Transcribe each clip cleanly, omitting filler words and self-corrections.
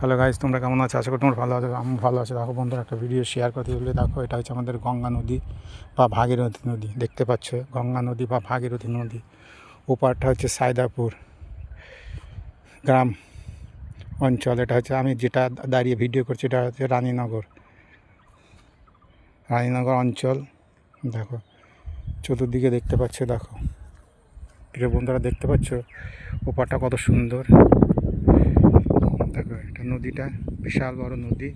Hello guys, তোমরা কেমন আছো? আশা করি তোমরা ভালো আছো। আমি ভালো আছি। দেখো বন্ধুরা, একটা ভিডিও শেয়ার করতে বলে দেখো, এটা হচ্ছে আমাদের গঙ্গা নদী বা ভাগীরথী নদী। দেখতে পাচ্ছ গঙ্গা নদী বা ভাগীরথী নদী। ওপারটা হচ্ছে সায়দাপুর গ্রাম অঞ্চল। এটা হচ্ছে আমি যেটা দাঁড়িয়ে ভিডিও করছি, এটা হচ্ছে রানীনগর অঞ্চল। দেখো চতুর্দিকে দেখতে পাচ্ছ, দেখো প্রিয় বন্ধুরা দেখতে পাচ্ছ ওপারটা কত সুন্দর। দেখো এটা নদীটা বিশাল বড় নদী।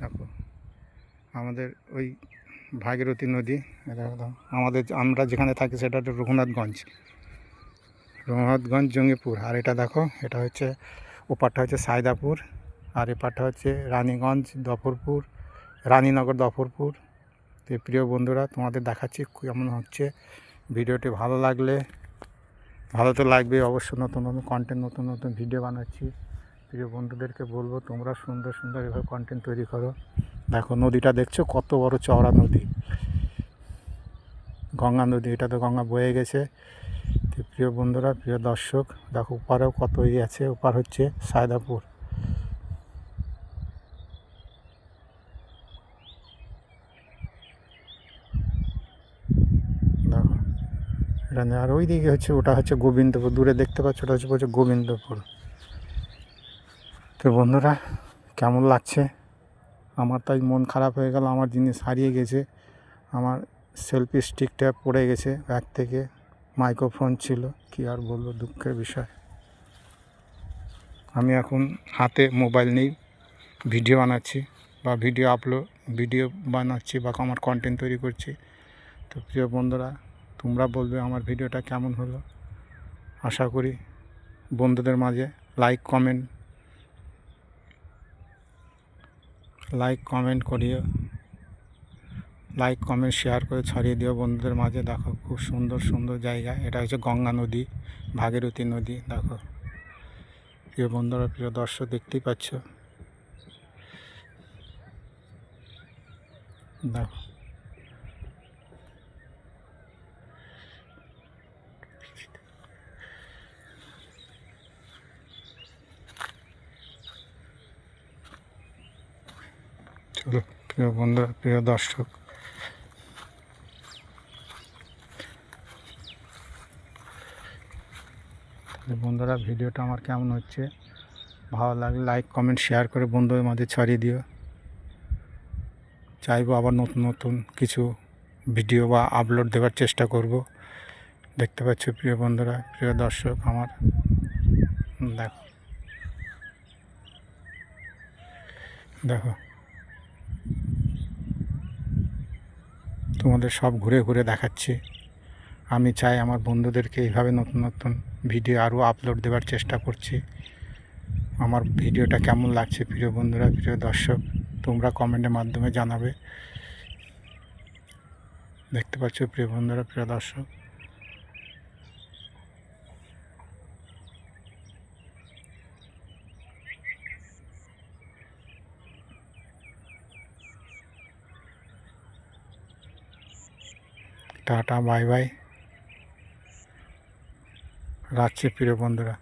দেখো আমাদের ওই ভাগীরথী নদী, এটা আমরা যেখানে থাকি সেটা হচ্ছে রঘুনাথগঞ্জ জঙ্গিপুর। আর এটা দেখো, এটা হচ্ছে ওপারটা হচ্ছে সায়দাপুর, আর এপারটা হচ্ছে রানীনগর দফরপুর। তো প্রিয় বন্ধুরা, তোমাদের দেখাচ্ছি কেমন হচ্ছে। ভিডিওটি ভালো তো লাগবে অবশ্যই। নতুন নতুন কন্টেন্ট, নতুন নতুন ভিডিও বানাচ্ছি। প্রিয় বন্ধুদেরকে বলবো তোমরা সুন্দর সুন্দর এভাবে কন্টেন্ট তৈরি করো। দেখো নদীটা দেখছো কত বড় চওড়া নদী, গঙ্গা নদী। এটা তো গঙ্গা বয়ে গেছে। তো প্রিয় বন্ধুরা, প্রিয় দর্শক, দেখো ওপারেও কত আছে। ওপার হচ্ছে সায়দাপুর। দেখো এটা আর ওই দিকে হচ্ছে, ওটা হচ্ছে গোবিন্দপুর। দূরে দেখতে পাচ্ছ, ওটা হচ্ছে গোবিন্দপুর। তো বন্ধুরা কেমন লাগছে? আমার তাই মন খারাপ হয়ে গেল, আমার জিনিস হারিয়ে গেছে। আমার সেলফি স্টিকটা পড়ে গেছে ব্যাগ থেকে, মাইক্রোফোন ছিল। কি আর বলবো, দুঃখের বিষয়। আমি এখন হাতে মোবাইল নেই, ভিডিও বানাচ্ছি বা ভিডিও বানাচ্ছি বা আমার কন্টেন্ট তৈরি করছি। তো প্রিয় বন্ধুরা, তোমরা বলবে আমার ভিডিওটা কেমন হলো। আশা করি বন্ধুদের মাঝে লাইক কমেন্ট শেয়ার করে ছড়িয়ে দিও বন্ধুদের মাঝে। দেখো খুব সুন্দর সুন্দর জায়গা। এটা হচ্ছে গঙ্গা নদী, ভাগীরথী নদী। দেখো প্রিয় বন্ধুরা, প্রিয় দর্শক দেখতেই পাচ্ছ। দেখো চলো প্রিয় বন্ধুরা, প্রিয় দর্শক, বন্ধুরা ভিডিওটা আমার কেমন হচ্ছে, ভালো লাগলে লাইক কমেন্ট শেয়ার করে বন্ধুদের মাঝে ছড়িয়ে দিও। চাইবো আবার নতুন নতুন কিছু ভিডিও বা আপলোড দেওয়ার চেষ্টা করব। দেখতে পাচ্ছ প্রিয় বন্ধুরা, প্রিয় দর্শক আমার, দেখো দেখো তোমাদের সব ঘুরে ঘুরে দেখাচ্ছি। আমি চাই আমার বন্ধুদেরকে এইভাবে নতুন নতুন ভিডিও আরও আপলোড দেওয়ার চেষ্টা করছি। আমার ভিডিওটা কেমন লাগছে প্রিয় বন্ধুরা, প্রিয় দর্শক, তোমরা কমেন্টের মাধ্যমে জানাবে। দেখতে পাচ্ছ প্রিয় বন্ধুরা, প্রিয় দর্শক, টাটা বাই বাই, রাখছি প্রিয় বন্ধুরা।